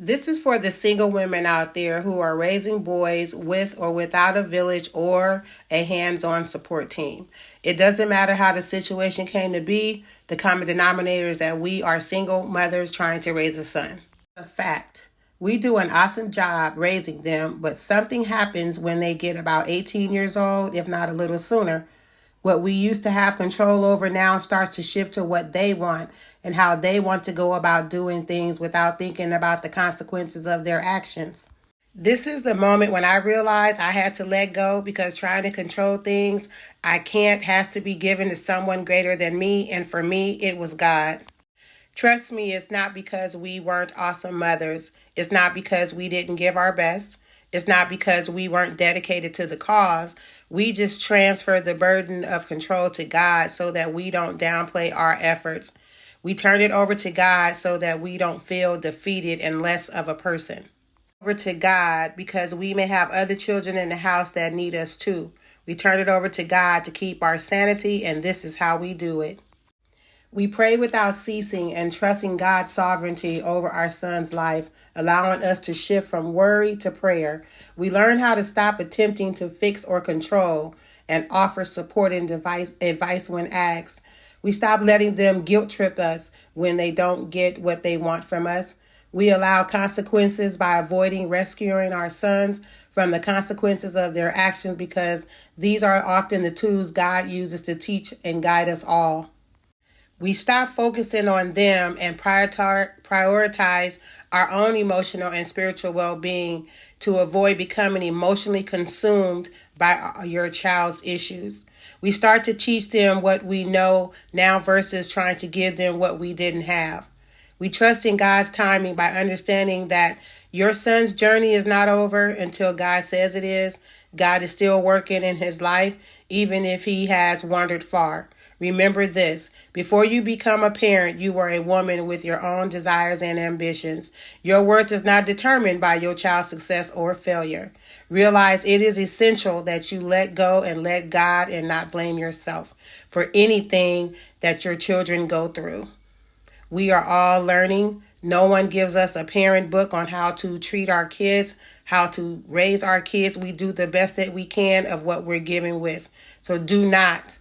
This is for the single women out there who are raising boys with or without a village or a hands-on support team. It doesn't matter how the situation came to be, the common denominator is that we are single mothers trying to raise a son. A fact. We do an awesome job raising them, but something happens when they get about 18 years old, if not a little sooner. What we used to have control over now starts to shift to what they want and how they want to go about doing things without thinking about the consequences of their actions. This is the moment when I realized I had to let go because trying to control things I can't has to be given to someone greater than me, and for me, it was God. Trust me, it's not because we weren't awesome mothers. It's not because we didn't give our best. It's not because we weren't dedicated to the cause. We just transferred the burden of control to God so that we don't downplay our efforts. We turn it over to God so that we don't feel defeated and less of a person. Over to God because we may have other children in the house that need us too. We turn it over to God to keep our sanity, and this is how we do it. We pray without ceasing and trusting God's sovereignty over our son's life, allowing us to shift from worry to prayer. We learn how to stop attempting to fix or control and offer support and advice when asked. We stop letting them guilt trip us when they don't get what they want from us. We allow consequences by avoiding rescuing our sons from the consequences of their actions because these are often the tools God uses to teach and guide us all. We stop focusing on them and prioritize our own emotional and spiritual well-being to avoid becoming emotionally consumed by your child's issues. We start to teach them what we know now versus trying to give them what we didn't have. We trust in God's timing by understanding that your son's journey is not over until God says it is. God is still working in his life, even if he has wandered far. Remember this, before you become a parent, you were a woman with your own desires and ambitions. Your worth is not determined by your child's success or failure. Realize it is essential that you let go and let God and not blame yourself for anything that your children go through. We are all learning. No one gives us a parent book on how to treat our kids, how to raise our kids. We do the best that we can of what we're given with. So do not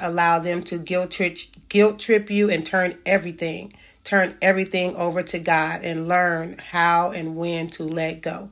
allow them to guilt trip you and turn everything over to God and learn how and when to let go.